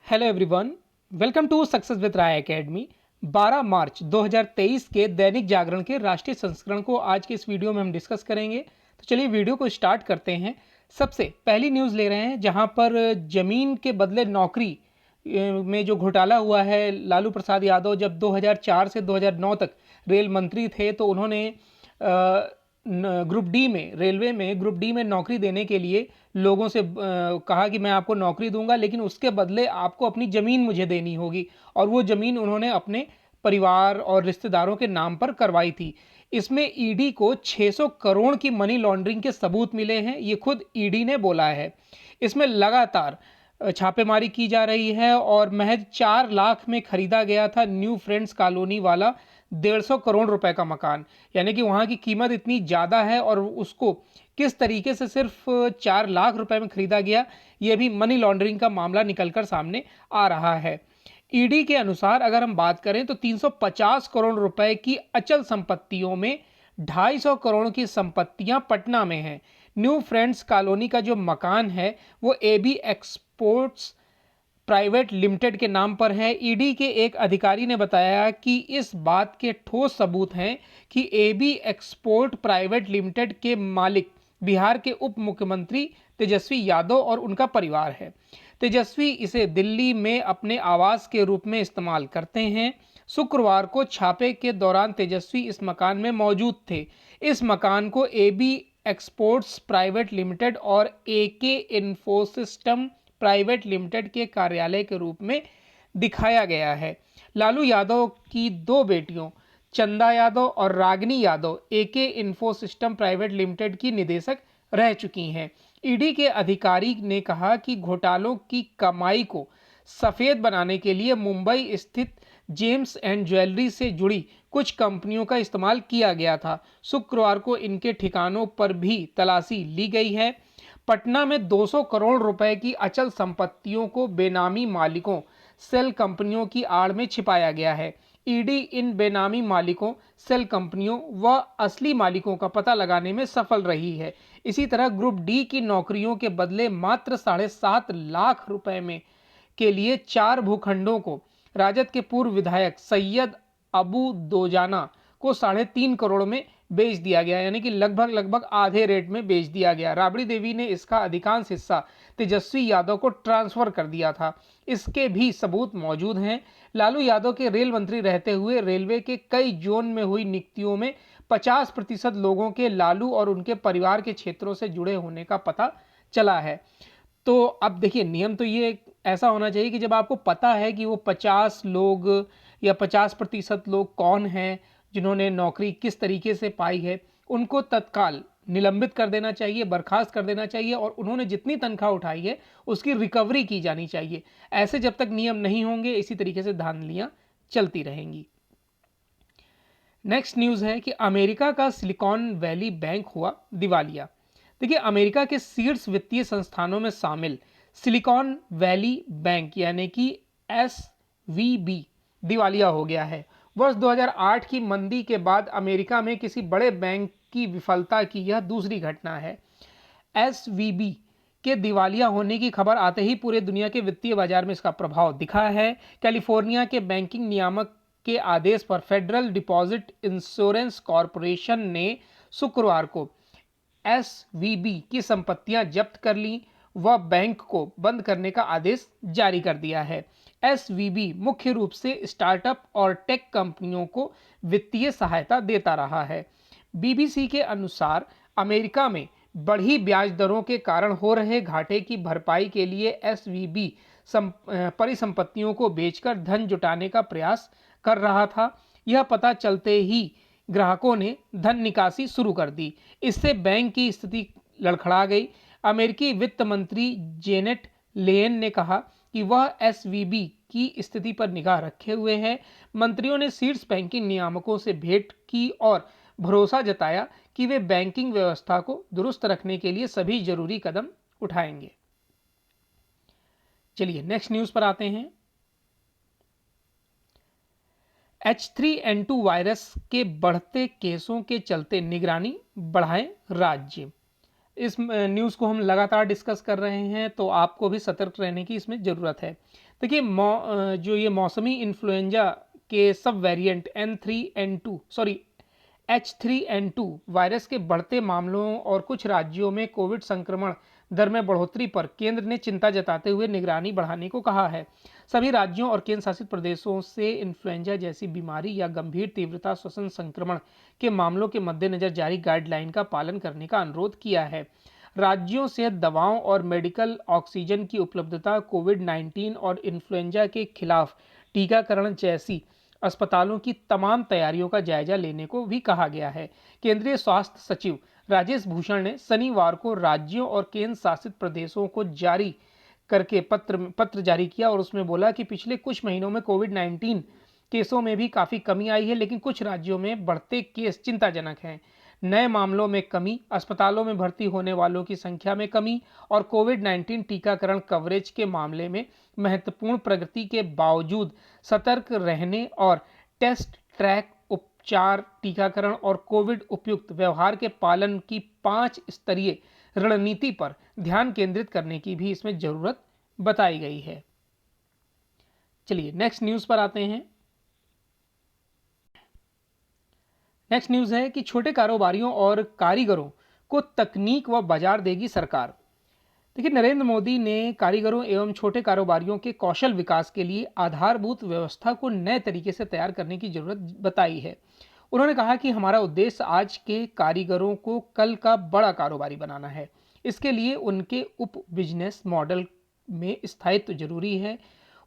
Hello everyone, welcome to success with Rai academy. 12 मार्च 2023 के दैनिक जागरण के राष्ट्रीय संस्करण को आज के इस वीडियो में हम डिस्कस करेंगे। तो चलिए वीडियो को स्टार्ट करते हैं। सबसे पहली न्यूज़ ले रहे हैं जहां पर जमीन के बदले नौकरी में जो घोटाला हुआ है। लालू प्रसाद यादव जब 2004 से 2009 तक रेल मंत्री थे तो उन्होंने ग्रुप डी में, रेलवे में ग्रुप डी में नौकरी देने के लिए लोगों से कहा कि मैं आपको नौकरी दूंगा, लेकिन उसके बदले आपको अपनी ज़मीन मुझे देनी होगी। और वो ज़मीन उन्होंने अपने परिवार और रिश्तेदारों के नाम पर करवाई थी। इसमें ईडी को 600 करोड़ की मनी लॉन्ड्रिंग के सबूत मिले हैं, ये खुद ईडी ने बोला है। इसमें लगातार छापेमारी की जा रही है और महज 4 लाख में खरीदा गया था न्यू फ्रेंड्स कॉलोनी वाला 150 करोड़ रुपए का मकान। यानी कि वहाँ की कीमत इतनी ज़्यादा है और उसको किस तरीके से सिर्फ 4 लाख रुपए में खरीदा गया, यह भी मनी लॉन्ड्रिंग का मामला निकलकर सामने आ रहा है। ईडी के अनुसार अगर हम बात करें तो 350 करोड़ रुपए की अचल संपत्तियों में 250 करोड़ की संपत्तियां पटना में हैं। न्यू फ्रेंड्स कॉलोनी का जो मकान है वो एबी एक्सपोर्ट्स प्राइवेट लिमिटेड के नाम पर है। ईडी के एक अधिकारी ने बताया कि इस बात के ठोस सबूत हैं कि एबी एक्सपोर्ट प्राइवेट लिमिटेड के मालिक बिहार के उप मुख्यमंत्री तेजस्वी यादव और उनका परिवार है। तेजस्वी इसे दिल्ली में अपने आवास के रूप में इस्तेमाल करते हैं। शुक्रवार को छापे के दौरान तेजस्वी इस मकान में मौजूद थे। इस मकान को एबी एक्सपोर्ट्स प्राइवेट लिमिटेड और एके इन्फोसिस्टम प्राइवेट लिमिटेड के कार्यालय के रूप में दिखाया गया है। लालू यादव की 2 बेटियों चंदा यादव और रागिनी यादव एके इन्फोसिस्टम प्राइवेट लिमिटेड की निदेशक रह चुकी हैं। ईडी के अधिकारी ने कहा कि घोटालों की कमाई को सफेद बनाने के लिए मुंबई स्थित जेम्स एंड ज्वेलरी से जुड़ी कुछ कंपनियों का इस्तेमाल किया गया था। शुक्रवार को इनके ठिकानों पर भी तलाशी ली गई है। पटना में 200 करोड़ रुपए की अचल संपत्तियों को बेनामी मालिकों, सेल कंपनियों की आड़ में छिपाया गया है। ईडी इन बेनामी मालिकों, सेल कंपनियों व असली मालिकों का पता लगाने में सफल रही है। इसी तरह ग्रुप डी की नौकरियों के बदले मात्र 7.5 लाख रुपए में के लिए 4 भूखंडों को राजद के पूर्व विधायक सैयद अबू दोजाना को 3.5 करोड़ में बेच दिया गया। यानी कि लगभग आधे रेट में बेच दिया गया। राबड़ी देवी ने इसका अधिकांश हिस्सा तेजस्वी यादव को ट्रांसफर कर दिया था। इसके भी सबूत मौजूद हैं। लालू यादव के रेल मंत्री रहते हुए रेलवे के कई जोन में हुई नियुक्तियों में 50% लोगों के लालू और उनके परिवार के क्षेत्रों से जुड़े होने का पता चला है। तो अब देखिए, नियम तो ये ऐसा होना चाहिए कि जब आपको पता है कि वो 50 लोग या 50% लोग कौन हैं जिन्होंने नौकरी किस तरीके से पाई है, उनको तत्काल निलंबित कर देना चाहिए, बर्खास्त कर देना चाहिए और उन्होंने जितनी तनख्वाह उठाई है उसकी रिकवरी की जानी चाहिए। ऐसे जब तक नियम नहीं होंगे इसी तरीके से धांधलियां चलती रहेंगी। नेक्स्ट न्यूज़ है कि अमेरिका का सिलिकॉन वैली बैंक हुआ दिवालिया। देखिए, अमेरिका के शीर्ष वित्तीय संस्थानों में शामिल सिलिकॉन वैली बैंक यानी कि SVB दिवालिया हो गया है। वर्ष 2008 की मंदी के बाद अमेरिका में किसी बड़े बैंक की विफलता की यह दूसरी घटना है। SVB के दिवालिया होने की खबर आते ही पूरे दुनिया के वित्तीय बाजार में इसका प्रभाव दिखा है। कैलिफोर्निया के बैंकिंग नियामक के आदेश पर फेडरल डिपॉजिट इंश्योरेंस कॉरपोरेशन ने शुक्रवार को SVB की संपत्तियां जब्त कर ली व बैंक को बंद करने का आदेश जारी कर दिया है। SVB मुख्य रूप से स्टार्टअप और टेक कंपनियों को वित्तीय सहायता देता रहा है। BBC के अनुसार अमेरिका में बढ़ी ब्याज दरों के कारण हो रहे घाटे की भरपाई के लिए SVB परिसंपत्तियों को बेचकर धन जुटाने का प्रयास कर रहा था। यह पता चलते ही ग्राहकों ने धन निकासी शुरू कर दी। इससे बैंक की स्थिति लड़खड़ा गई। अमेरिकी वित्त मंत्री जेनेट लेन ने कहा कि वह SVB की स्थिति पर निगाह रखे हुए हैं। मंत्रियों ने शीर्ष बैंकिंग नियामकों से भेंट की और भरोसा जताया कि वे बैंकिंग व्यवस्था को दुरुस्त रखने के लिए सभी जरूरी कदम उठाएंगे। चलिए नेक्स्ट न्यूज़ पर आते हैं। H3N2 वायरस के बढ़ते केसों के चलते निगरानी बढ़ाएं राज्य। इस न्यूज़ को हम लगातार डिस्कस कर रहे हैं, तो आपको भी सतर्क रहने की इसमें ज़रूरत है। देखिए जो ये मौसमी इन्फ्लुएंजा के सब वेरिएंट H3N2 वायरस के बढ़ते मामलों और कुछ राज्यों में कोविड संक्रमण दर में बढ़ोतरी पर केंद्र ने चिंता जताते हुए निगरानी बढ़ाने को कहा है। सभी राज्यों और केंद्र शासित प्रदेशों से इन्फ्लुएंजा जैसी बीमारी या गंभीर तीव्रता श्वसन संक्रमण के मामलों के मद्देनजर जारी गाइडलाइन का पालन करने का अनुरोध किया है। राज्यों से दवाओं और मेडिकल ऑक्सीजन की उपलब्धता, कोविड-19 और इन्फ्लुएंजा के खिलाफ टीकाकरण जैसी अस्पतालों की तमाम तैयारियों का जायजा लेने को भी कहा गया है। केंद्रीय स्वास्थ्य सचिव राजेश भूषण ने शनिवार को राज्यों और केंद्र शासित प्रदेशों को जारी करके पत्र जारी किया और उसमें बोला कि पिछले कुछ महीनों में कोविड-19 केसों में भी काफ़ी कमी आई है, लेकिन कुछ राज्यों में बढ़ते केस चिंताजनक हैं। नए मामलों में कमी, अस्पतालों में भर्ती होने वालों की संख्या में कमी और कोविड-19 टीकाकरण कवरेज के मामले में महत्वपूर्ण प्रगति के बावजूद सतर्क रहने और टेस्ट, ट्रैक, उपचार, टीकाकरण और कोविड उपयुक्त व्यवहार के पालन की 5 स्तरीय रणनीति पर ध्यान केंद्रित करने की भी इसमें जरूरत बताई गई है। चलिए नेक्स्ट न्यूज़ पर आते हैं। नेक्स्ट न्यूज़ है कि छोटे कारोबारियों और कारीगरों को तकनीक व बाजार देगी सरकार। देखिए, नरेंद्र मोदी ने कारीगरों एवं छोटे कारोबारियों के कौशल विकास के लिए आधारभूत व्यवस्था को नए तरीके से तैयार करने की जरूरत बताई है। उन्होंने कहा कि हमारा उद्देश्य आज के कारीगरों को कल का बड़ा कारोबारी बनाना है। इसके लिए उनके उप बिजनेस मॉडल में स्थायित्व जरूरी है।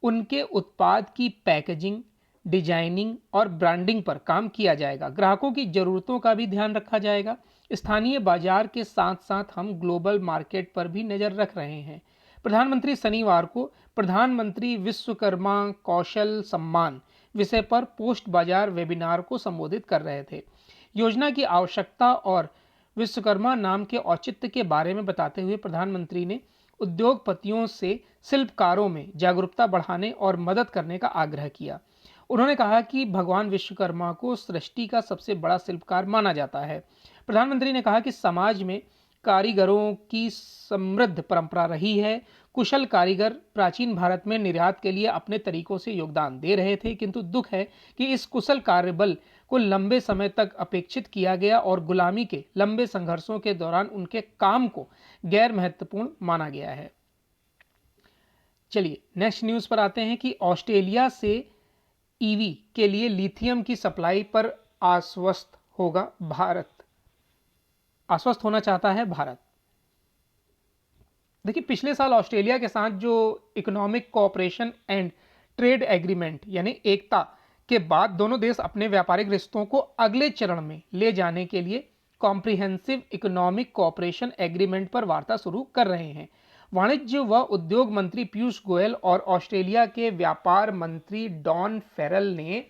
उनके उत्पाद की पैकेजिंग, डिजाइनिंग और ब्रांडिंग पर काम किया जाएगा। ग्राहकों की ज़रूरतों का भी ध्यान रखा जाएगा। स्थानीय बाजार के साथ साथ हम ग्लोबल मार्केट पर भी नज़र रख रहे हैं। प्रधानमंत्री शनिवार को प्रधानमंत्री विश्वकर्मा कौशल सम्मान विषय पर पोस्ट बाजार वेबिनार को संबोधित कर रहे थे। योजना की आवश्यकता और विश्वकर्मा नाम के औचित्य के बारे में बताते हुए प्रधानमंत्री ने उद्योगपतियों से शिल्पकारों में जागरूकता बढ़ाने और मदद करने का आग्रह किया। उन्होंने कहा कि भगवान विश्वकर्मा को सृष्टि का सबसे बड़ा शिल्पकार माना जाता है। प्रधानमंत्री ने कहा कि समाज में कारीगरों की समृद्ध परंपरा रही है। कुशल कारीगर प्राचीन भारत में निर्यात के लिए अपने तरीकों से योगदान दे रहे थे, किंतु दुख है कि इस कुशल कार्यबल को लंबे समय तक अपेक्षित किया गया और गुलामी के लंबे संघर्षों के दौरान उनके काम को गैर महत्वपूर्ण माना गया है। चलिए नेक्स्ट न्यूज़ पर आते हैं कि ऑस्ट्रेलिया से ईवी के लिए लिथियम की सप्लाई पर आश्वस्त होना चाहता है भारत। देखिए, पिछले साल ऑस्ट्रेलिया के साथ जो economic cooperation and trade agreement यानी एकता के बाद दोनों देश अपने व्यापारिक रिश्तों को अगले चरण में ले जाने के लिए कॉम्प्रिहेंसिव इकोनॉमिक कोऑपरेशन एग्रीमेंट पर वार्ता शुरू कर रहे हैं। वाणिज्य व उद्योग मंत्री पीयूष गोयल और ऑस्ट्रेलिया के व्यापार मंत्री डॉन फेरल ने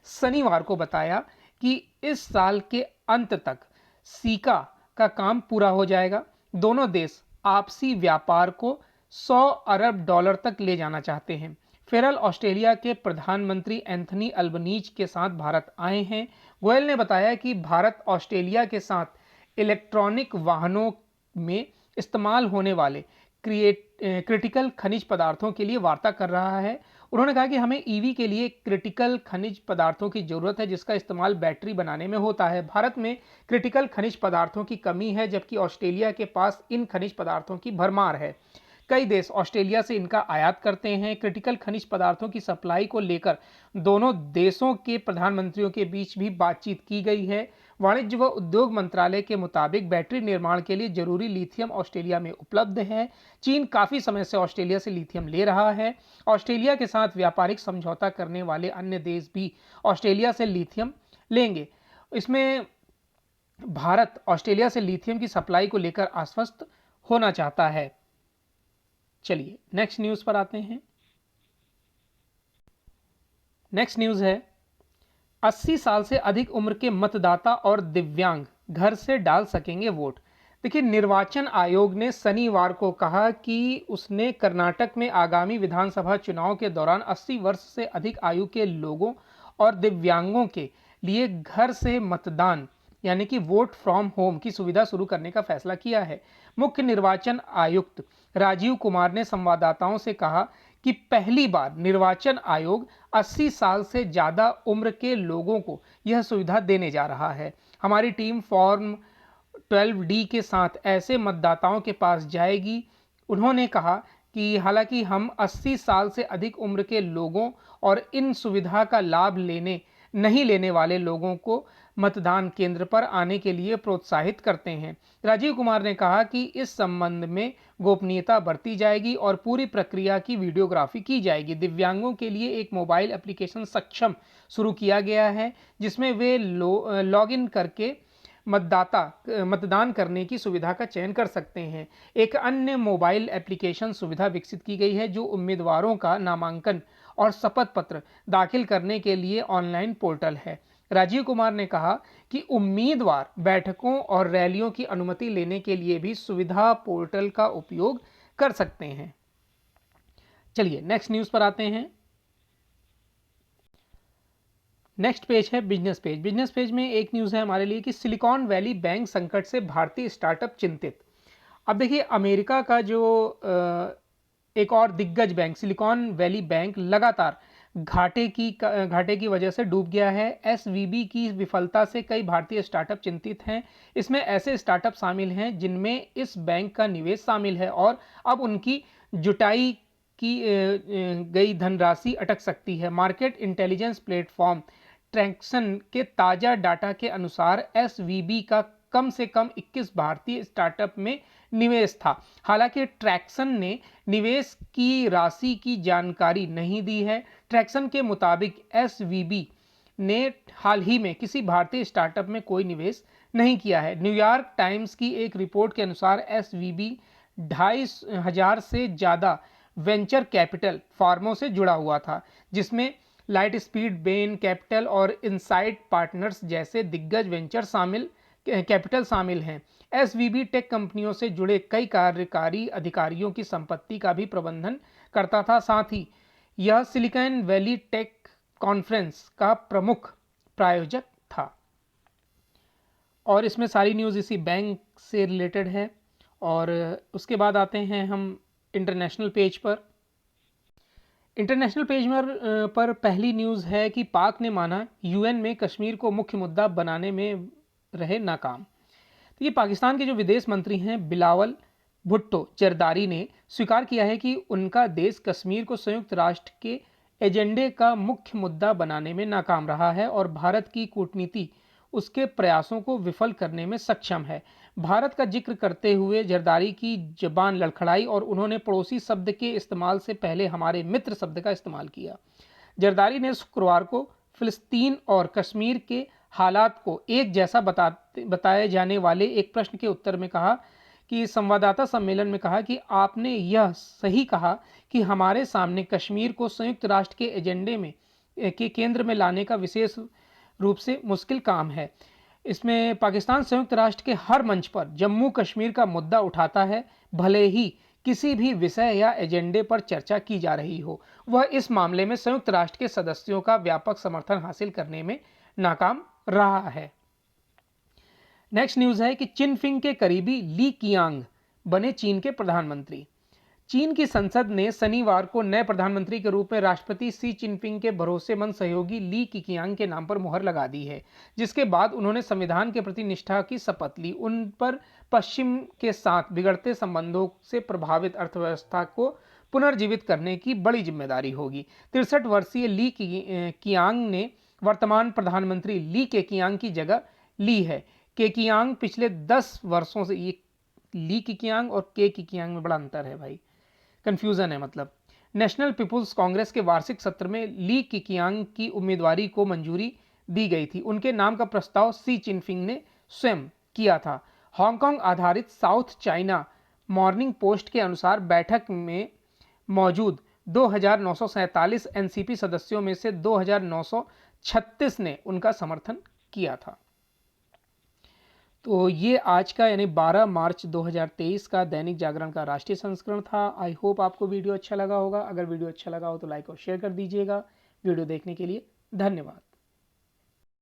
शनिवार को बताया कि इस साल के अंत तक सीका का काम पूरा हो जाएगा। दोनों देश आपसी व्यापार को $100 अरब तक ले जाना चाहते हैं। फेरल ऑस्ट्रेलिया के प्रधानमंत्री एंथनी अल्बनीज के साथ भारत आए हैं। गोयल ने बताया कि भारत ऑस्ट्रेलिया के साथ इलेक्ट्रॉनिक वाहनों में इस्तेमाल होने वाले क्रिटिकल खनिज पदार्थों के लिए वार्ता कर रहा है। उन्होंने कहा कि हमें ईवी के लिए क्रिटिकल खनिज पदार्थों की जरूरत है, जिसका इस्तेमाल बैटरी बनाने में होता है। भारत में क्रिटिकल खनिज पदार्थों की कमी है, जबकि ऑस्ट्रेलिया के पास इन खनिज पदार्थों की भरमार है। कई देश ऑस्ट्रेलिया से इनका आयात करते हैं। क्रिटिकल खनिज पदार्थों की सप्लाई को लेकर दोनों देशों के प्रधानमंत्रियों के बीच भी बातचीत की गई है। वाणिज्य व उद्योग मंत्रालय के मुताबिक बैटरी निर्माण के लिए जरूरी लिथियम ऑस्ट्रेलिया में उपलब्ध है। चीन काफ़ी समय से ऑस्ट्रेलिया से लिथियम ले रहा है। ऑस्ट्रेलिया के साथ व्यापारिक समझौता करने वाले अन्य देश भी ऑस्ट्रेलिया से लिथियम लेंगे। इसमें भारत ऑस्ट्रेलिया से लिथियम की सप्लाई को लेकर आश्वस्त होना चाहता है। चलिए नेक्स्ट न्यूज़ पर आते हैं। नेक्स्ट न्यूज़ है 80 साल से अधिक उम्र के मतदाता और दिव्यांग घर से डाल सकेंगे वोट। देखिए, निर्वाचन आयोग ने शनिवार को कहा कि उसने कर्नाटक में आगामी विधानसभा चुनाव के दौरान 80 वर्ष से अधिक आयु के लोगों और दिव्यांगों के लिए घर से मतदान यानी कि वोट फ्रॉम होम की सुविधा शुरू करने का फैसला किया है। मुख्य निर्वाचन आयुक्त राजीव कुमार ने संवाददाताओं से कहा कि पहली बार निर्वाचन आयोग 80 साल से ज़्यादा उम्र के लोगों को यह सुविधा देने जा रहा है। हमारी टीम फॉर्म 12D के साथ ऐसे मतदाताओं के पास जाएगी। उन्होंने कहा कि हालांकि हम 80 साल से अधिक उम्र के लोगों और इन सुविधा का लाभ नहीं लेने वाले लोगों को मतदान केंद्र पर आने के लिए प्रोत्साहित करते हैं। राजीव कुमार ने कहा कि इस संबंध में गोपनीयता बरती जाएगी और पूरी प्रक्रिया की वीडियोग्राफी की जाएगी। दिव्यांगों के लिए एक मोबाइल एप्लीकेशन सक्षम शुरू किया गया है, जिसमें वे लॉग इन करके मतदान करने की सुविधा का चयन कर सकते हैं। एक अन्य मोबाइल एप्लीकेशन सुविधा विकसित की गई है जो उम्मीदवारों का नामांकन और शपथ पत्र दाखिल करने के लिए ऑनलाइन पोर्टल है। राजीव कुमार ने कहा कि उम्मीदवार बैठकों और रैलियों की अनुमति लेने के लिए भी सुविधा पोर्टल का उपयोग कर सकते हैं। चलिए नेक्स्ट न्यूज़ पर आते हैं। नेक्स्ट पेज है बिजनेस पेज। बिजनेस पेज में एक न्यूज़ है हमारे लिए कि सिलिकॉन वैली बैंक संकट से भारतीय स्टार्टअप चिंतित। अब देखिए, अमेरिका का जो एक और दिग्गज बैंक सिलिकॉन वैली बैंक लगातार घाटे की वजह से डूब गया है। एसवीबी की विफलता से कई भारतीय स्टार्टअप चिंतित हैं। इसमें ऐसे स्टार्टअप शामिल हैं जिनमें इस बैंक का निवेश शामिल है और अब उनकी जुटाई की गई धनराशि अटक सकती है। मार्केट इंटेलिजेंस प्लेटफॉर्म ट्रैक्सन के ताज़ा डाटा के अनुसार एसवीबी का कम से कम 21 भारतीय स्टार्टअप में निवेश था। हालांकि ट्रैक्सन ने निवेश की राशि की जानकारी नहीं दी है। ट्रैक्सन के मुताबिक एसवीबी ने हाल ही में किसी भारतीय स्टार्टअप में कोई निवेश नहीं किया है। न्यूयॉर्क टाइम्स की एक रिपोर्ट के अनुसार एसवीबी 2,500 से ज़्यादा वेंचर कैपिटल फर्मों से जुड़ा हुआ था, जिसमें लाइट स्पीड, बेन कैपिटल और इनसाइट पार्टनर्स जैसे दिग्गज वेंचर कैपिटल शामिल हैं। एसवीबी टेक कंपनियों से जुड़े कई कार्यकारी अधिकारियों की संपत्ति का भी प्रबंधन करता था। साथ ही यह सिलिकॉन वैली टेक कॉन्फ्रेंस का प्रमुख प्रायोजक था। और इसमें सारी न्यूज़ इसी बैंक से रिलेटेड है। और उसके बाद आते हैं हम इंटरनेशनल पेज पर। इंटरनेशनल पेज पर पहली न्यूज़ है कि पाक ने माना यूएन में कश्मीर को मुख्य मुद्दा बनाने में रहे नाकाम। तो ये पाकिस्तान के जो विदेश मंत्री हैं बिलावल भुट्टो जरदारी ने स्वीकार किया है कि उनका देश कश्मीर को संयुक्त राष्ट्र के एजेंडे का मुख्य मुद्दा बनाने में नाकाम रहा है और भारत की कूटनीति उसके प्रयासों को विफल करने में सक्षम है। भारत का जिक्र करते हुए जरदारी की जबान लड़खड़ाई और उन्होंने पड़ोसी शब्द के इस्तेमाल से पहले हमारे मित्र शब्द का इस्तेमाल किया। जरदारी ने शुक्रवार को फिलिस्तीन और कश्मीर के हालात को एक जैसा बताए जाने वाले एक प्रश्न के उत्तर में कहा कि संवाददाता सम्मेलन में कहा कि आपने यह सही कहा कि हमारे सामने कश्मीर को संयुक्त राष्ट्र के एजेंडे में के केंद्र में लाने का विशेष रूप से मुश्किल काम है। इसमें पाकिस्तान संयुक्त राष्ट्र के हर मंच पर जम्मू कश्मीर का मुद्दा उठाता है, भले ही किसी भी विषय या एजेंडे पर चर्चा की जा रही हो। वह इस मामले में संयुक्त राष्ट्र के सदस्यों का व्यापक समर्थन हासिल करने में नाकाम रहा है। नेक्स्ट न्यूज़ है कि चिनफिंग के करीबी ली कियांग बने चीन के प्रधानमंत्री। चीन की संसद ने शनिवार को नए प्रधानमंत्री के रूप में राष्ट्रपति शी चिनफिंग के भरोसेमंद सहयोगी ली कियांग के नाम पर मुहर लगा दी है, जिसके बाद उन्होंने संविधान के प्रति निष्ठा की शपथ ली। उन पर पश्चिम के साथ बिगड़ते संबंधों से प्रभावित अर्थव्यवस्था को पुनर्जीवित करने की बड़ी जिम्मेदारी होगी। 63 वर्षीय ली कियांग ने वर्तमान प्रधानमंत्री ली केकियांग की जगह ली है। केकियांग पिछले 10 वर्षों से, ये ली केकियांग और केकियांग में बड़ा अंतर है भाई, कंफ्यूजन है मतलब। नेशनल पीपुल्स कांग्रेस के वार्षिक सत्र में ली केकियांग की उम्मीदवारी को मंजूरी दी गई थी। उनके नाम का प्रस्ताव शी चिनफिंग ने स्वयं किया था। हांगकांग आधारित साउथ चाइना मॉर्निंग पोस्ट के अनुसार बैठक में मौजूद 2,947 एनसीपी सदस्यों में से 2,936 ने उनका समर्थन किया था। तो ये आज का यानी 12 मार्च 2023 का दैनिक जागरण का राष्ट्रीय संस्करण था। आई होप आपको वीडियो अच्छा लगा होगा। अगर वीडियो अच्छा लगा हो तो लाइक और शेयर कर दीजिएगा। वीडियो देखने के लिए धन्यवाद।